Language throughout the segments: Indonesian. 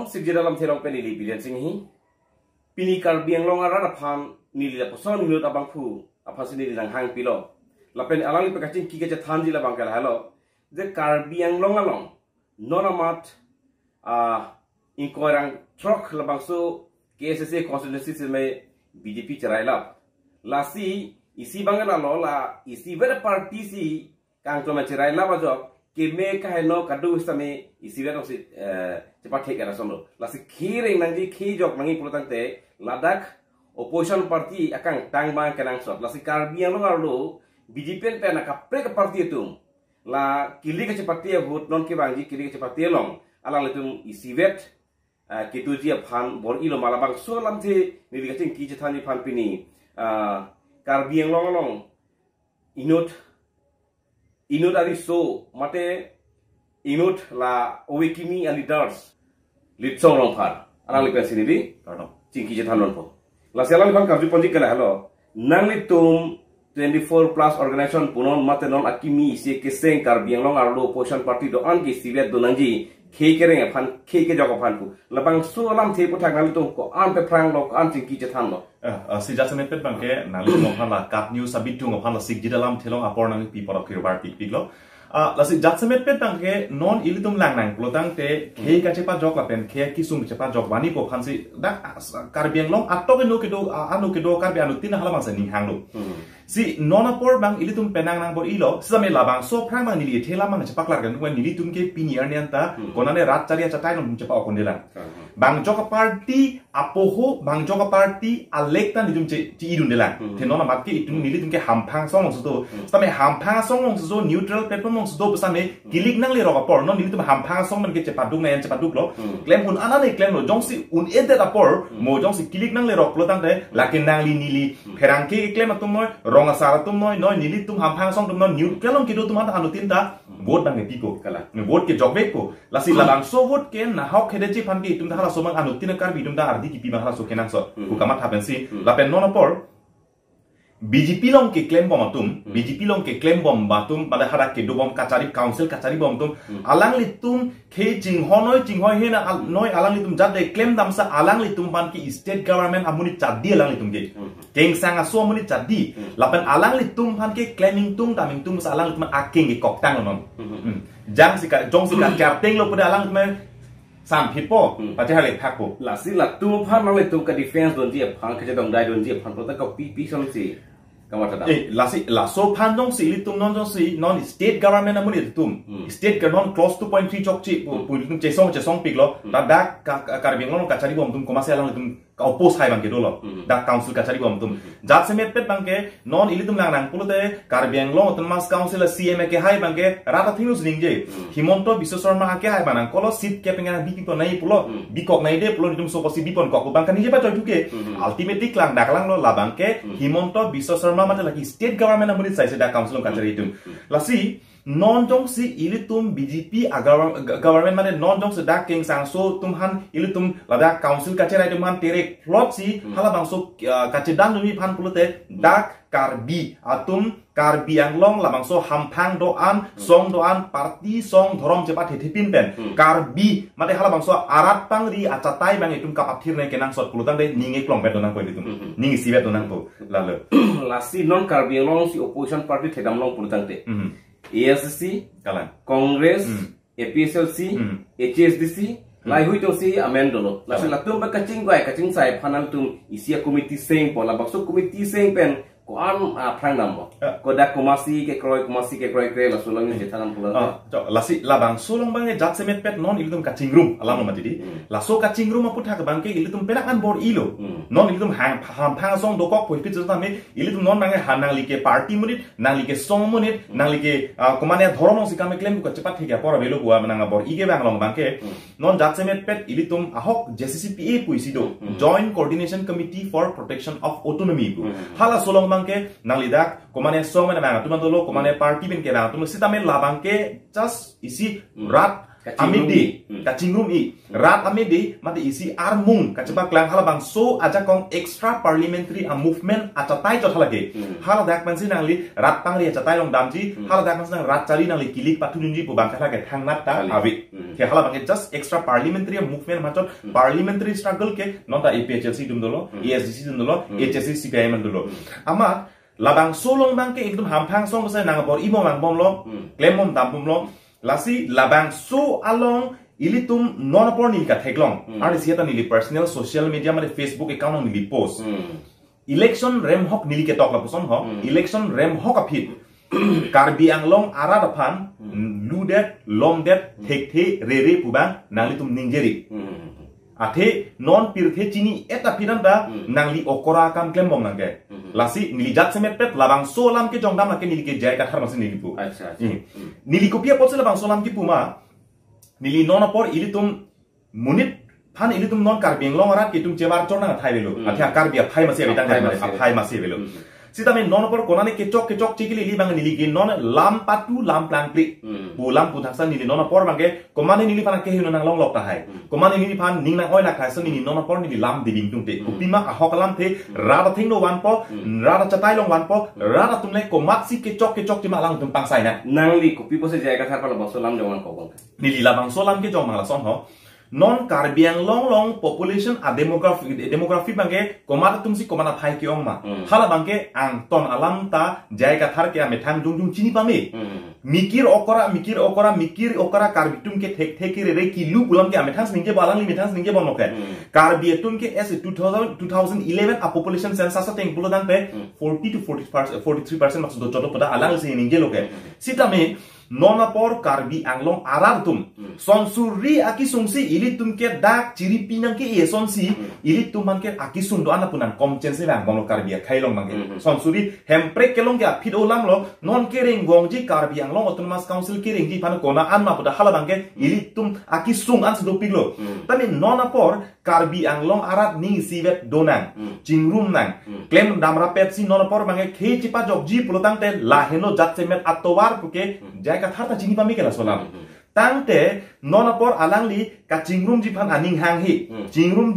sikji dalam thelong penili bilian singhi pini Karbi Anglong arana phan nili la poson minut abang phu aphan sini lang hang pilo lapen alang pe kaching ki ke thanji la bangkal halo je Karbi Anglong along nonamat inkoirang trok la bangso KSC constituency se me BJP charaila lasi isi bangala lo la isi ber party si kang to ma charaila ba jo ke me ka no kadu same isi ber si cepat thek era sono lasi khiring nangji khi jok nangi pulutang te Ladakh opposition party akang tang bang kenang sot lasi Karbi Anglong arlo BJP pe na kapre ka party tum la kili ka chepati vote non ke bangji kili ka chepati long alang letum isi vet kitu dia phan bor ilo malabang so lam the ni dikating ki chethani phan pini Karbi Anglong long inut ari so mate inut la owekimi and leaders litsong long phar alang le sini di cingki chethanon po la selang phan karju ponji kala halo nang litum 24 plus organization punon mate non akimi se keseng Karbi Anglong arlo opposition party do an ki sivet do nangji khei kereng phan khei ke jok phan pu labang so lam the puthak nal to ko an pe prang lo an cingki chethan lo si jasane pet bangke nali mo phan la kat news sabitu ngo phan la sig jidalam thelong apor nang pi por kirbar pik lo la si jasame pet bangke non ilitum lang nang plotang te khei ka chepa jok la pen khei ki sung chepa jok bani ko phan si dak Karbi Anglong atto ke no ke do anu ke do Karbi anu tin hala bang sa ning hang lo si nonapor bang ilitum penang nang bor ilo same labang so prang bang nili thela mang chepak lar gan wen nili tum ke pinier nianta konane rat charia chatai nom chepa okondela bang joka party apoho bang joka party alekta nilum che idun dela the nona mat ke itum nili tum ke hamphang song so same hamphang song so neutral platform so same kilik nang le ro por non nili tum hamphang song man ke chepa duk na chepa duk lo claim un anane claim lo jongsi un ede rapor mo jongsi kilik nang le ro plotang te lakin nang li nili pherang ke claim atum moi ronga sara tum noi nili tum hamphang song tum new kelong kido tum han anu tinta vote bang piko kala vote ke jobbe ko lasi lalang so vote ke na hok khede ji phan ki tum hala so mang anu tin Karbi tum da ardi ki pi bang hala so kenang so ku kamat hapen si lapen nonapor BJP long ke claim bom atum BJP long ke claim bom batum pada hara ke do bom kachari council kachari bom tum alang litum ke jing hoi he na noi alang litum jadde claim dam sa alang litum ban ki state government amuni chaddi alang litum ke keng sang aso amuni chaddi lapan alang litum ban ke claiming tum daming tum sa alang litum aking ke koktang non jang sika jong sika karteng lo pada alang litum sam pipo pati hale phakpo lasi la tu phan nang le tu ka defense don ji phang khe dong dai don ji phan to ta ka pi som si kamata da lasi la so phan dong si litum non jong si non state government amuni tum state government close 2.3 chok chi pu che song pik lo da Karbi Anglong kachari bom tum komase alang tum ka oppose hai bang ke do lo da council kachari bom tum jat semet pet bang ke non ilitum lang nang pulote Karbi Anglong tum mas council CM ke hai bang ke rata thinus ning je Himonto Biswa Sharma ke hai bang kolo sit ke penga bipi ko nai pulo bikok nai de pulo tum so posi bipon kok bang kan je pa tu ke ultimately klang daklang lo labang ke Himonto Biswa Sharma mate lagi state government amuni sai se da council kachari tum lasi non jong si ilitum BJP government mane non jong se da king sang so tum han ilitum lada council kachari tum han tere plot si hala bang so kachedan numi phan pulote dak Karbi atum Karbi Anglong labang so hamphang do an song do an party song thorom chepa thethipin pen Karbi mate hala bang so arat pangri achatai bang itum kapathir ne kenang sot pulutang de ninge klong bet donang koitum ningi sibet donang po lalo lasi non Karbi Anglong si opposition party thedam long pulutang te ASC kala Congress APSLC HSDC lai hui to si amendo lo la se la tum ba kaching sai phanal tum isia committee seng po la bakso committee seng pen ko an prang nam ko da komasi ke kroi kre la sulang ni tanam pulang la si la bang sulong bang jat semet pet non ilitum kaching room alam ma didi la so kaching room aputha ka bang ke ilitum penak an bor ilo non ilitum ham phang song do kok poi pit ta me ilitum non bang hanang like party munit nang like song munit nang like komane dhorong si kam claim ko chepat thik por velo bua nang bor ige bang long bang ke non jat semet pet ilitum ahok JCCPA puisido Joint Coordination Committee for Protection of Autonomy hala solong ke nalidak komane song mana bang tuman dolo komane party bin ke bang tum sitame labang ke just isi rat amidi kachingrum i rat amidi mate isi armung kacepa klang halabang so aja kong extra parliamentary a movement achatai jothalage hala dak pansi nangli rat pangri achatai long damji hala dak pansi nang rat chali nangli kilik patunji bu bang khala ke thangnat ta awi ke hala bang just extra parliamentary movement machon parliamentary struggle ke nota APHLC dum dolo ESDC dum dolo HSC CPIM dolo ama labang solong bang ke ekdum hampang song sa nang bor imo mang bom lo klemom dampum lo lasi labang so along ilitum non upon ni ka theklong ar siata ni personal social media mare Facebook account ni post election rem hok ni ke tok la puson ho election rem hok apit karbi anglong ara daphan ludet lomdet thekte rere pubang nalitum ningjeri athe non pirthe chini eta piranda nangli okora kam klembong nangke lasi nili jat semet pet labang solam ke jongdam lake nili ke jai ka thar masin nili pu nili kopia potse labang solam ki puma nili non apor ilitum munit phan ilitum non karbing long arat kitum chebar chorna thai velo athe karbia phai masi abitang phai masi velo sitame non apor konane kechok chikili li bang nili ke non lam patu lam plan pri bu lam pu thaksa nili non apor bange komane nili pana ke hinu nang long lok ta hai komane nili pan ning nang oi la khai so nili non apor nili lam dibing tung te upima ahok lam the rada thing no wan po rada chatai long wan po rada tumle komat si kechok ti ma lang tum pang sai na nang li kopi po se jai ka thar pa bang so lam jawan ko bang nili la bang so lam ke jong ma la son ho non karbiang long population a demography bangke komata tumsi komana thai ki ongma hala bangke ang ton alam ta jai ka thar ke amethang jungjung chini pame mikir okora karbitum ke thek re ki lu bulam ke amethang singge balang li methang singge bonoke karbiatum ke as 2011 a population census teng pulodan pe 40 to 43% maksud do choto pada alang se ninge loke sitame nona por karbi anglong aratum sonsuri akisungsi ilitum ke dak ciri pinang ke esonsi ilitum man ke akisun do ana punan komchense bang bang karbi khailong mang sonsuri hemprek kelong ke apid olam lo non kering gongji karbi anglong autonomous council kering ji pan kona anma pada hala bang ke ilitum akisung an sedo piglo tami nona por karbi anglong arat ning sivet donang jingrum nang klem damra petsi nona por bang ke chipa jogji pulotang te laheno jatsemet atowar puke ka tharta chini pami kela solam tangte nonapor alangli ka chingrum ji phan aning hang hi chingrum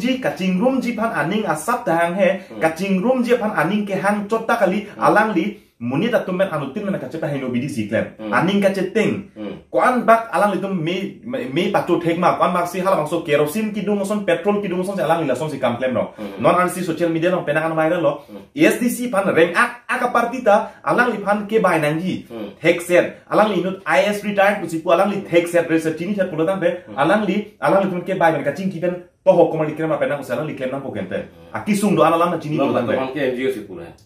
ji phan aning asap ta hang he ka chingrum ji phan aning ke hang chotta kali alangli munita tumen anutin na ka chepa heno bidi siklem aning ka cheteng kwan bak alangli tum me pato thekma kwan bak si hala bangso kerosene ki dumoson petrol ki dumoson se alangli la son si kamplem no non ansi social media no penakan viral lo SDC phan reng aka partita alangli phan ke bai nangji thek set alangli nut IS retired pusi pu alangli thek set research tini set pulotan be alangli tum ke bai ka ching kiben to hokoma likrema penang usalang likrem nang pokente akisung do analam na chini pulotan be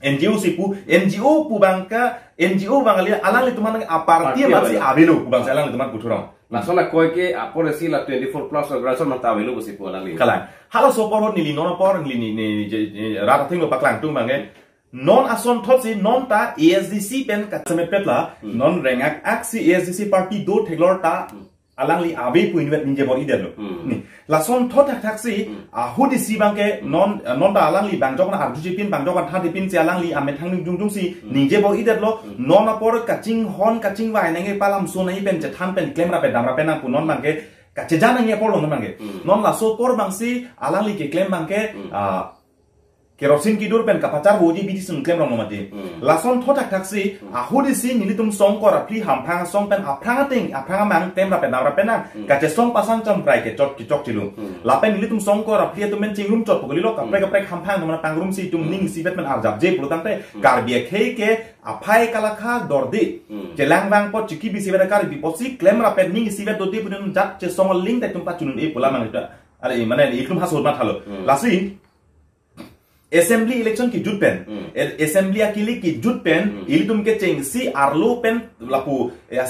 NGO si pu NGO pu bangka NGO bangali alangli tuman aparti masih abelo pu bangsa alangli tuman puturong nasona koi ke apore si la 24 plus organization mata abelo si pu alangli kala hala sopor nili nona por nili ni rata thing lo paklang tung bange non ason thotsi non ta ESDC pen ka semet petla non rengak aksi ESDC party do theglor ta alangli abe pu invet ninje bor idelo ni lason thotak taksi ahudi si bangke non ta alangli bangjok na arju pin bangjok an thati pin se alangli ame thangning jungjung si ninje bor idelo non apor kaching wai nange palam so nai pen je tham pen klemra pe damra pen pu non bangke kache jana nge por long bangke non la so por bangsi alangli ke klem bangke kerosene ki dur pen kapachar boji bidi sung klem rong mate lason thotak taksi ahudi si nilitum song kora pli hamphang song pen aphang mang temra pen namra pen kache song pasang cham prai ke chok chilu lapen nilitum song kora pli tu men chingrum chot pogli lo kapre hamphang nomna pangrum si tum ning si bet men arjab je pulutang te karbia khei ke aphai kalakha dordi jelang bang po chiki bi sibera kar bi posi klem ra pen ning si bet doti punun jat che song link te tum pa chunun e pula mang ta ale mane iklum hasod ma thalo lasi assembly election ki jut pen assembly akili ki jut pen ilitum ke cheng si arlo pen lapu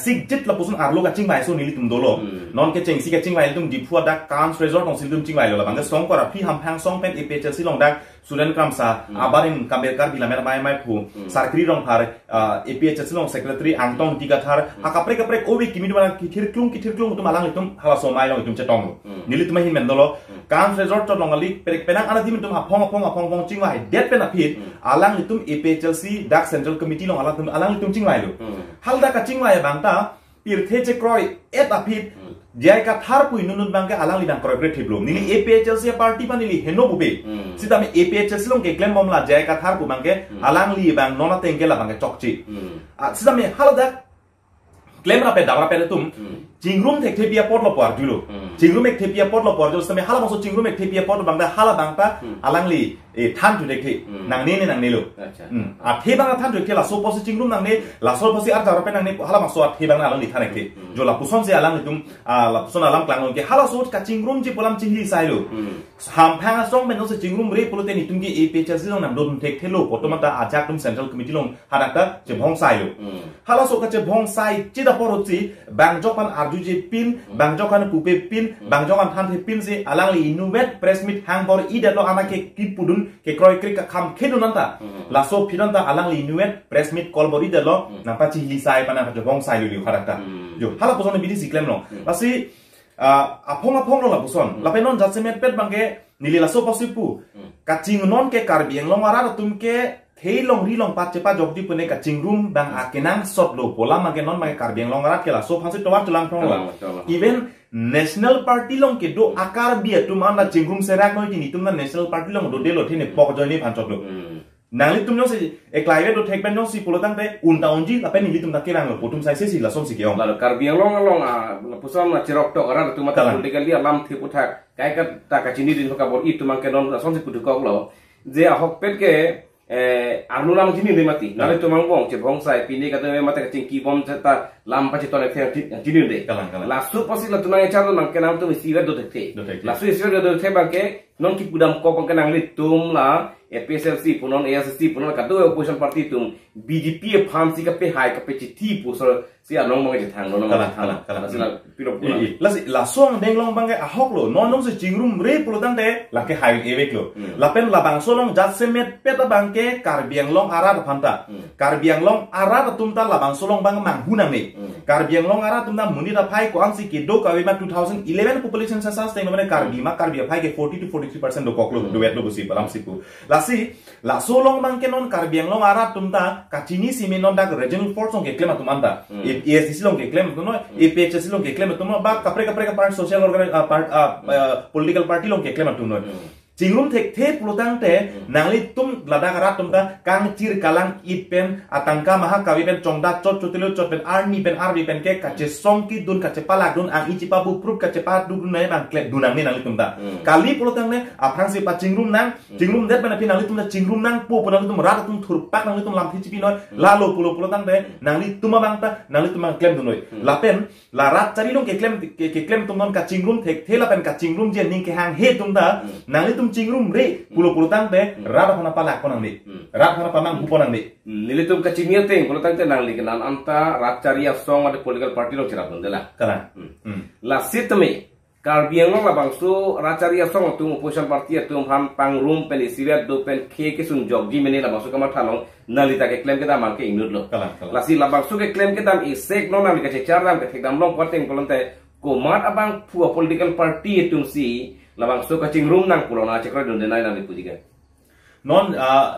sik jit lapu sun arlo ka ching bai so nilitum dolo non ke cheng si ka ching bai tum dipua da kans resort on siltum ching bai lo la bang song kora phi ham phang song pen ephl si long da sudan kramsa abarin kambekar bilamer mai phu sarkri rong phar ephl si long secretary angtong tigathar akapre obi kimid bana kithir klung tum alang tum hala so mai long tum chetong nilitum hin men dolo kans resort to longali penang ana dim tum apong chingwai det pen apit alang litum APHLC dak central committee long alang litum chingwai lo halda ka chingwai bangta pirthe je kroi et apit jai ka thar pui nunun bang ke alang li bang kroi kre thiblom nili APHLC party pa nili heno bube sita me APHLC long ke claim bomla jai ka thar pu bang ke alang li bang nona tengke la bang ke chokchi sita me haladak claim rape dabra pe tum chingrum thek thepia pot lo par dulo chingrum ek thepia pot lo par jo same hala maso chingrum ek thepia pot bang da hala bang ta alang li e than tu dekhe nang ne lo a the bang than tu dekhe la so posi chingrum nang ne la so posi ar dabra pe nang ne hala maso a the bang alang li than ekhe jo la puson se alang li tum la puson alang klang ke hala so ka chingrum ji polam chinghi sai lo ham phang song ben no se chingrum re polote ni tum ki e pe cha silong nam dom thek thelo potomata ajak tum central committee long hadakta je bhong sai lo hala so ka je bhong sai chi da porochi bang jokan arju je pin bang jokan pupe pin bang jokan than the pin se alang li innovate press meet hang bor I dalo anake ki pudun ke kroi krik ka kham khedun nanta la so phiranta alang li innovate press meet call bor I dalo na pa chi hi sai pana je bhong sai lo hadakta jo hala poson bidi siklem no lasi apong lo la poson la penon judgment pet bangke nili la so posipu kaching non ke karbieng long ara tum ke thei long ri long pat chepa jokdi pune kaching room bang akenang sot lo pola mage non mage karbieng long ara ke la so phanse towar tulang thong la even national party long ke do akar bia tum anda chingrum serak noi ni tum na national party long do delo thine pok joini phanchok lo nangli tum no se eklaive do thek ben no si polotang te unta unji la pen ni tum takirang lo potum sai se si la som si keong la karbieng long la pusan na chirok to ara tum ta political dia lam thi puthak kai ka ta ka chini din ka bor I tum ke non som si puthuk lo je ahok pet ke anulang jini de mati nale to mangbong che bong sai pini ka de mata ka chingki bom ta lam pa che to le jini de la su posi la tunang char nang ke nam to si do de la su si do the ba ke non ki pudam ko kon nang le tum la APHLC punon ASC punon ka do opposition party tum BJP phamsi ka pe hai ka pe chi thi pu so si anong mang je thang no kala sila pilo pula la song deng long bang ke ahok lo non non se chingrum re pulotang de la ke hai evek lo la pen la bang so long jat semet peta bang ke karbiang long ara phanta karbiang long ara tum ta la bang so long bang mang hunang ni karbiang long ara tum na muni da phai ko ang si ke do ka we ma 2011 population census teng mane karbi ma karbi phai ke 40 to 43% do koklo do wet do busi balam sipu la so long bang ke non karbiang long ara tum ta kachini simi non da regional force ke klema tum anda ESC long ke claim to no APHLC long ke claim to no ba kapre part social political party long ke claim to no chingrum thek the pulotang te nangli tum lada karat tum ta kang chir kalang ipen atangka maha kawi pen chongda chot chotelo chot pen army pen army pen ke kache songki dun kache palak dun ang ichi pa bu proof kache pa du nai bang klep dunang ni nangli tum ta kali pulotang ne aprang se pa chingrum nang chingrum det pen nangli tum ta chingrum nang po nangli tum rat tum thurpak nangli tum lam thichi noi la lo pulotang te nangli tum bang ta nangli tum bang klem dunoi la pen la rat chari long ke klem tum non ka chingrum thek thela pen ka chingrum je ning ke hang he tum ta nangli chingrum re pulo tang te rada phana palak ponang ni rada phana pamang huponang ni nilitum ka chingir teng pulo tang te nang li kenan anta racharia song ada political party lo cerap ndela kala la sitme karbiang lo la bangsu racharia song tum opposition party tum ham pang room pen isivet do pen ke sun joggi mene la bangsu kama thalong nalita ke claim ke dam ke inut lo la si la bangsu ke claim ke dam isek no nam ke charam ke dam long poteng polante ko mat abang pu political party tum si labang so kaching room nang pulo na chekra dun denai nang ipudiga non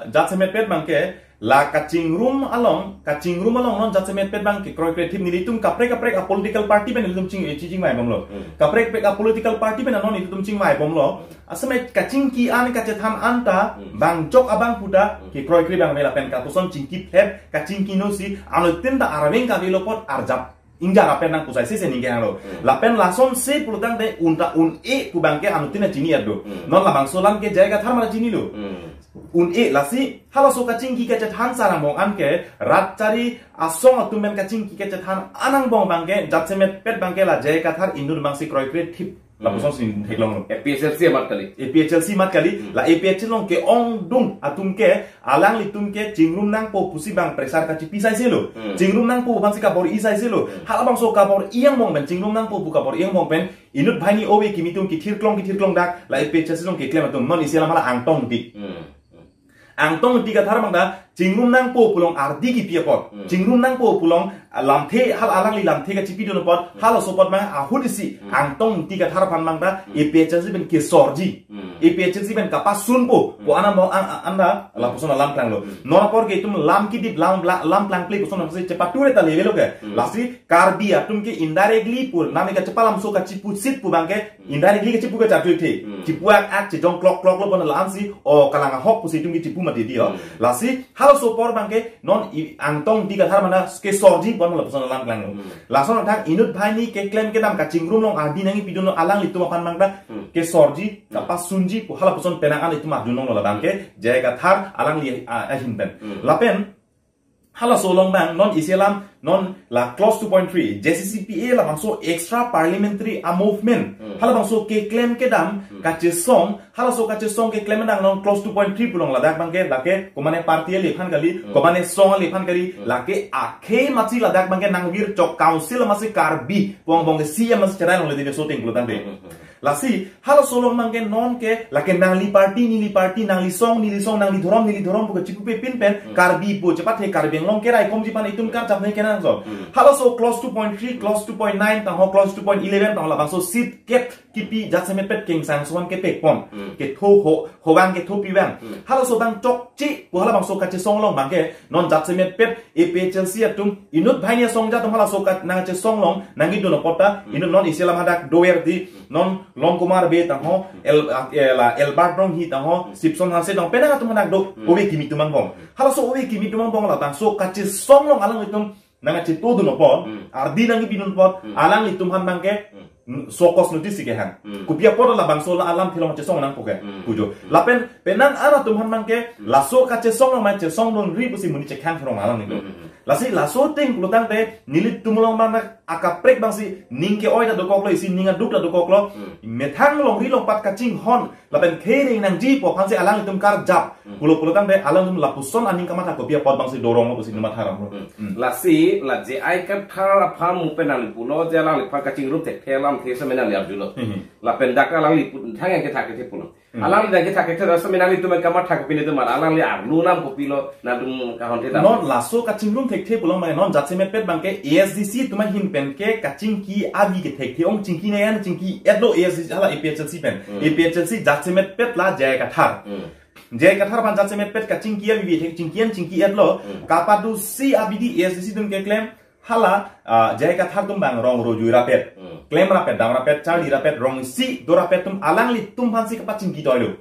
jatsemet pet bangke la kaching room along non jatsemet pet bangke kroi kreatif ni tum kapre a political party ben tum ching mai bomlo kapre a political party ben non itu tum ching mai bomlo asme kaching ki an kache tham anta bang jok abang puda ki kroi kri bang mela pen ka toson chingki phep kaching ki no si alo tinda araweng ka bilopot arjap ingja rapen nang pusai se ninge halo lapen lason se pulutang de unta un e kubangke anutina chini ado non la bangsolan ke jaiga tharmala chini lo un e lasi hala so kaching ki ke chathan sarang bong anke ratchari asong atumen kaching ki ke chathan anang bong bangke jatsemet pet bangke la jaiga thar indur bangsi kroi kreatif la poson sin theklong APHLC mat kali la APHLC long ke ong dung atum ke alang li tum ke chingrum nang po pusi bang presar ka chi pisai selo chingrum nang po bang si ka bor isai selo hala bang so ka bor iang mong ben chingrum nang po bu ka bor iang mong ben inut bhaini owe kimitum ki thirklong dak la APHLC long ke klem atum non isela mala angtong ti ka thar bang da Cingrum nang po pulong ardi ki pia pot. Cingrum nang po pulong lamthe hal alang li lamthe ka chipi don pot. Hal sopot mang ahudisi angtong tiga harapan mang da EPHC ben ke sorji. EPHC ben kapas sun po. Po ana mo anda la puson lam plang lo. Nona por ke tum lam ki dip lam plang play puson se cepat ture ta level ke. Lasi karbi atum ke indirectly pur nami ka cepalam so ka chipu sit pu bang ke indirectly ke chipu ka chatu the. Chipu ak che jong clock lo bon la ansi o kalanga hok pu situm ki chipu ma di dio. Lasi hal sopor bang ke non angtong tiga harapan ke sorji bon la puson lam plang lo. Lason thang inut bhai ni ke claim ke dam ka cingrum long ardi nangi pidono alang litu makan mang da ke sorji kapas sunji pu hala puson penangan itu mah dunong la bang ke jaga thar alang li ahin ben. Lapen hala solong bang non Islam non la clause 2.3 JCCPA la bangso extra parliamentary movement hala bangso ke claim ke dam kache song hala so kache song ke claim dang non clause 2.3 pulong la dak bangke lake komane party le phan kali komane song le phan kali lake akhe machi la dak bangke nangwir chok council masi karbi pong bong CM mas chara long le de so ting pulang de lasi hala solong mangke non ke lake nangli party nangli song nangli dhorom buka chipu pe pin pen karbi po cepat he karbi long ke rai kom jipan itum kar chap ne kenan so hala so clause 2.3 clause 2.9 tang ho clause 2.11 tang la bangso sit ket kipi jatsemet pet king sang suan ke pek pon ke tho ho bang ke tho pi bang hala so bang chok chi po hala bangso ka che song long bangke non jatsemet pet EPHC atum inut bhainia song ja tum hala so ka na che song long nangi do no pota inut non Islam hadak doer di non long kumar be tang ho el barong hi tang ho sipson hase tang pena tum hadak do obe kimi tumang bong hala so obe kimi tumang bong la tang so ka che song long alang itum nanga che todo no pot ardi nangi binun pot alang itum han bangke sokos notice ke han kupia pot la bangso la alam thilong che song nang poke pujo lapen penang ana tum han bangke la so ka che song ma che song don ri pusi muni che khan thong alang ni lasi la so ting plutang te nilit tumulong mana akaprek bangsi ningke oida do koklo isi ninga dukta do koklo methang long ri long pat kaching hon lapen khering nang ji po phanse alang itum kar jap pulo plutang te alang tum lapuson aning kamata kopia pot bangsi dorong lo pusi numat haram lasi la je ai ka thara pham penal pulo je lang pa kaching rup te thelam the semena liap julo lapen daka lang li thang ke thak ke pulo alang li ke thak ke semena li tum kamata thak pine tum alang li arlu nam kopilo na dum ka hon the non laso kaching rum thek pulang mai non jatsemet pet bangke ASDC tuma hin pen ke kaching ki abi ke thek ong chingki ne yan chingki etlo ASDC hala EPHC pen EPHC jatsemet pet la jay ka thar ban jatsemet pet kaching ki abi thek chingki etlo kapadu si abidi ASDC tum ke claim hala jay ka thar tum bang rong roju rapet claim rapet dam rapet chali rapet rong si do rapet tum alang li tum phansi ka paching ki toilo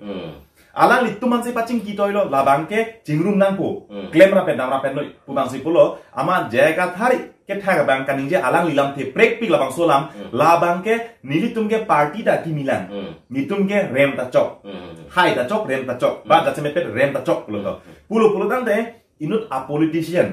alang li tuman se paching ki toilo labangke jingrum nangpo claim rapet dam rapet noi pubang si pulo ama jaga thari ke thaga bang kaninje alang lilam the prek pik labang solam labangke nilitumke party da ki milan nitumke rem ta chok hai da chok rem ta chok ba da semepet rem ta chok pulo tang de inut a politician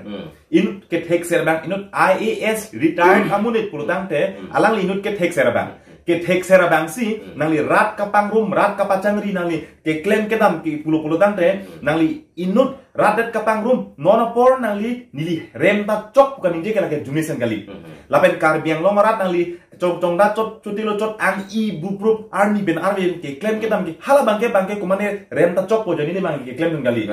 inut ke thek serbang inut IAS retired amunit pulo tang te alang li inut ke thek serbang ke thek sera bangsi nangli rat kapang rum rat kapachangri nangli ke claim ke dam ki pulo tang te nangli inut radet kapang rum nonopor nangli nili rem ta chok bukan inje kala ke junisen kali lapen karbiang long rat nangli chong da chot chutilo chot ang I buprup army ben army ke claim ke dam ki hala bangke kumane rem ta chok po jani mang ke claim kali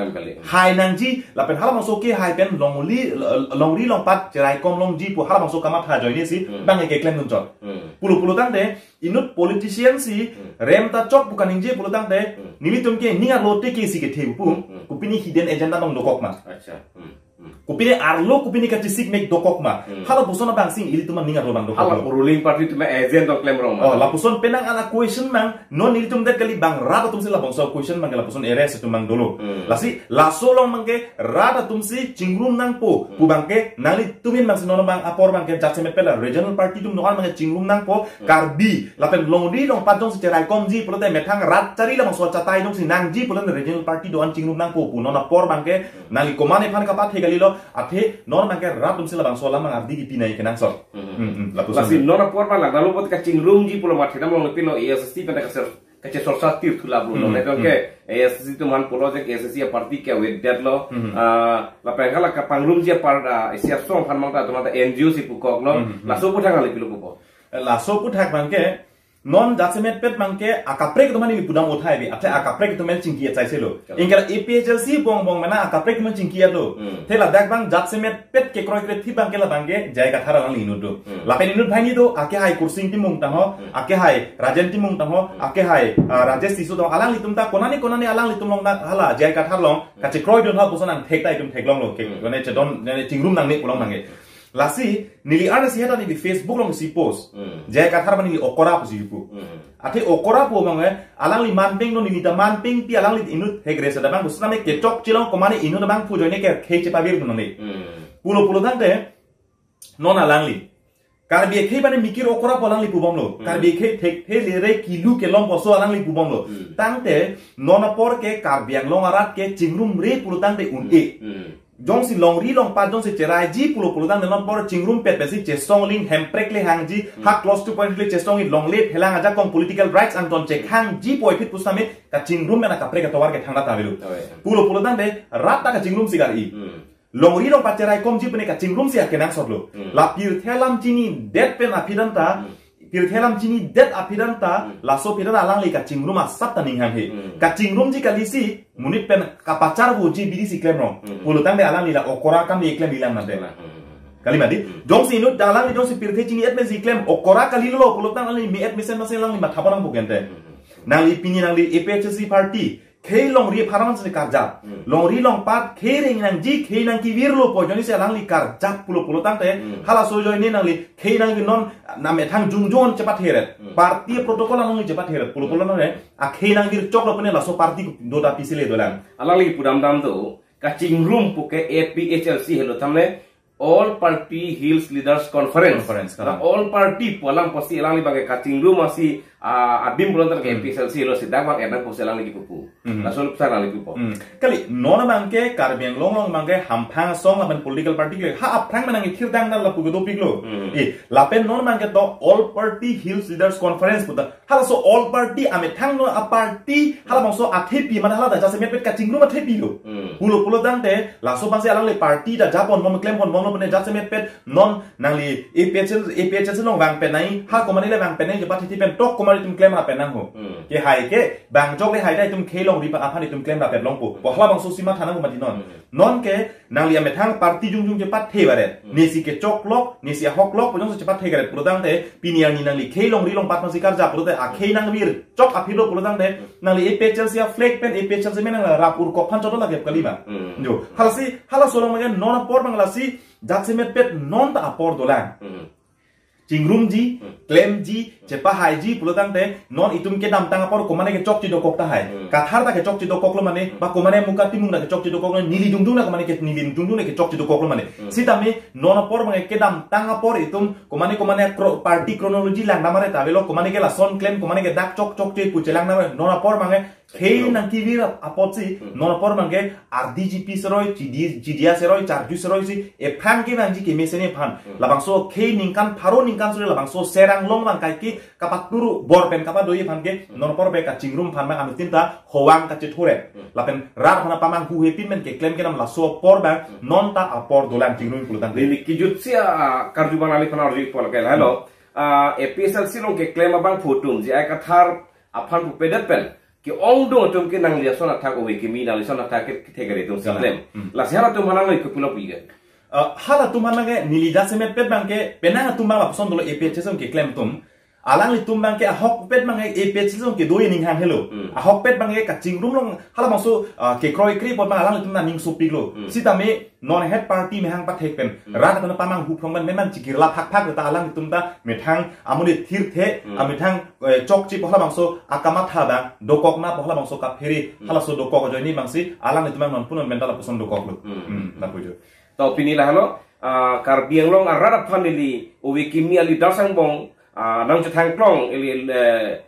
hai nangji lapen hala masuk ke hai pen longri long pat cerai kom long ji po hala masuk kamat ha joini si bangke ke claim chot pulo tang te inut politician si rem ta chok bukan inje pulo tang te nilitum ke ninga lote ke si ke theupu kupini hidden agenda dong dokok ma acha kupini arlo kupini ka sik mek dokok ma hala busona bangsing ili tuman ninga robang dokok hala ruling party tuma agent of claim rong oh la puson penang ana question mang non ili tum det kali bang rada tum sila bang so question mang la puson eres tum mang dolo lasi la solong mang ke rada tum si cingrum nang po pu bang ke nali tumin mang sinono bang apor bang ke jatsemet pela regional party tum noal mang cingrum nang po karbi lapen longri long padong si cerai komji pulo te methang rat cari la mang so chatai dong si nangji pulo regional party do an cingrum nang po pu nona por bang ke nali komane phan ka pat hegali lo athe non mang ke rat tum sila bang so lam mang ardi ki pinai ke nang so lasi nona por bang la lalu pot ka cingrum ji pulo mathina mong pilo ASC pen ka ser kache sorsa tir thula bro ne to ke ASC tu man project ASC party ke with that lo la pengala ka pangrum ji par isia song phan mang ta to NGO si pukok lo la so puthang ali pilo ko la so puthak bang ke non judgment pet mangke akaprek to mani pudam uthai bi atha akaprek to men chingki chai selo ingkala APHLC bong bong mana akaprek men chingki lo thela dak bang judgment pet ke kroi kre thi bang kela bange jaiga thara lang inu do lapen inu bhai ni do ake hai kursing ti mung tang ho ake hai rajen ti mung tang ho ake hai rajesh tisu do alang litum ta konani alang litum long da hala jaiga thar long ka che kroi don ha bosan thek tai tum thek long lo ke ne che don ne chingrum nang ne kulong nang lasi nili ana si hata ni di Facebook long si post jai kathar bani okora po si pu ate okora po mange alang li manping no nili da manping pi alang li inut hegre sa da bang busna me ketok chilong komani inu da bang pu joine ke kheche pa bir no ne pulo dante non alang li karbi khe bani mikir okora po alang li pu bom lo karbi khe thek the le re kilu ke long poso alang li pu bom lo tangte non por ke karbiang long arat ke chingrum re pulo tante un e jong si long ri long pa jong si cherai ji pulo dang non por chingrum pet besi chesong ling hemprek le hang ji hak close to point le chesong i long le phelang aja kong political rights anton che hang ji poi fit pusame ka chingrum mena ka prek ka tawar ke thangda tabilu pulo dang de rat ta ka chingrum sigar i long ri long pa cherai kom ji pene ka chingrum sia ke nang sotlo la pir thelam chini det pen apidanta pir thelam chini det apidanta laso pidan alang le ka chingrum a sat ta ning hang he ka chingrum ji ka lisi munit pen kapacar bu ji bidi si klem rong pulutang de alang lila okora kam de klem ilang nante kalimadi jong si inut dalang ni jong si pirthe chini et me si klem okora kali lo pulutang ali mi et mesen maseng lang ni mathaparang bugente nang li pini nang li APHC party khei long ri pharang se karja long ri long pat khei ring nang ji khei nang ki wir lo po joni se alang li karja pulutang te hala so joi ni nang li khei nang vi non name thang jungjon cepat heret parti protokol nang cepat heret pulutang nang a khei nang vir chok lo pene la so parti do da pisile dolang alang li pudam dam do ka chingrum pu ke APHLC helo thamne all party hills leaders conference all party polang posi alang li bagai ka chingrum asi abim bulontar ke APHLC lo sidang bang enang posi alang li pupu la sol psar alang li pupu kali nona bangke karbiang long bangke hampang song lapen political party ke ha aprang manang ikhir dang dal la pugo do piglo lapen nona bangke to all party hills leaders conference puta hala so all party ame thang no a party hala bang so athepi man hala da jase met ka chingrum athepi lo pulo dang te la so bang se alang li party da japon mom claim pon mom pene jase met pet non nang li APHLC long bang pen nai ha ko mani le bang pen nai jepat ti pen tok ko mari tum claim ha pen nang ho ke hai ke bang jok le hai dai tum khei long ri pa aphani tum claim la pet long po bo hala bang so sima thana ko mati non ke nang li ame thang party jung jepat the bare ni si ke chok lok ni si hok lok pojong jepat the gare pulo dang te piniang ni nang li khei long ri long pat masik karja pulo te a khei nang wir chok aphilo pulo dang te nang li APHLC flag pen APHLC men nang rapur ko phan chotol la ke kalima jo hala so long magen non por bang la si judgment pet non ta apor dolang chingrum ji claim ji chepa hai ji pulotang te non itum ke dam tang apor komane ke chok chi do kok ta hai kathar ta ke chok chi do kok lo mane ba komane mukati mung na ke chok chi do kok lo nili dung na komane ke nili dung na ke chok chi do kok lo mane sitame non apor mange ke dam tang apor itum komane party chronology lang na mare ta velo komane ke la son claim komane ke dak chok che puchelang na non apor mange khei nang ki vir apotsi non apor mange RDGP seroi GDA seroi charju seroi si e phang ke bang ji ke mesene phan labang so khei ningkan pharo ningkan sure labang so serang long bang kai ki kapak turu bor pen kapak doi phan ke non apor be ka chingrum phan bang anu tinta howang ka che thore lapen rar phana pamang hu he pin men ke claim ke nam la so por bang non ta apor dolan chingrum pulutan li ki jutsia karjuban ali phana ri pol ke hello APHLC long ke claim bang photum ji ai ka thar aphan pu pedat pen कि ओंग दो तुम के नंग लिया सोना था को वे कि मी नाली सोना था के थे करे तुम सिलेम लासेरा तुम हना लो इकुपुला पीगे hala तुम हना के नीलिजा से में पेट बंग के पेना तुम बंग पसंद दो APHLC के क्लेम तुम alang li tumbang ke ahok pet bang APHLC ke doi ning hang hello ahok pet bang ka chingrum long hala maso ke kroi kri pot bang alang li tumna ning so piglo sitame non head party me hang pathek pen rat kana pamang hu phong man man chikir la phak ta alang li tumda methang amuni thir the amithang chok chi pohla bangso akama tha bang dokok na pohla bangso ka pheri hala so dokok joini bangsi alang li tumang non punon mental poson dokok lu na pujo to pini la halo karbiang long arara family owe kimia li dasang bong nang thang klong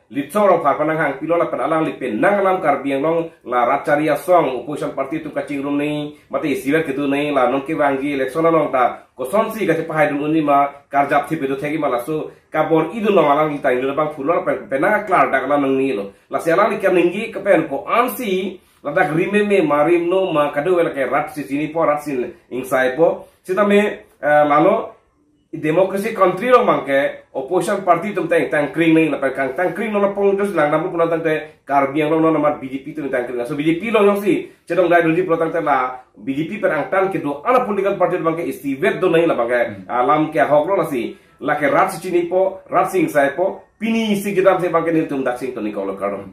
litoro phar panang hang pilola pan alang lipen nang alam karbiang long la racharia song opposition party tu kaching rum nei mate siwer ketu nei la non ke wangi election long ta koson si ga pahai dun uni ma karjap thi bedo thegi mala so kabor idu no alang tai no bang phulor penang klar dak la nang ni lo la sela ni kem ningi ke pen ko ansi la dak rime me marim no ma kadu wela ke rat si sini po rat sin insai po sitame lalo democracy country lo mangke opposition party tum tang kring nei la kang tang kring no pong dus lang namu puna tang te karbiang lo no nama BJP tu tang kring so BJP lo yong si chedong dai dulji pro tang la BJP per ang tan ke do ana political party bangke isi web do nei la bangke alam ke hok lo si la ke rat chini po rat sing sai po pini si gidam se bangke ni tum dak sing to ni ko lo karom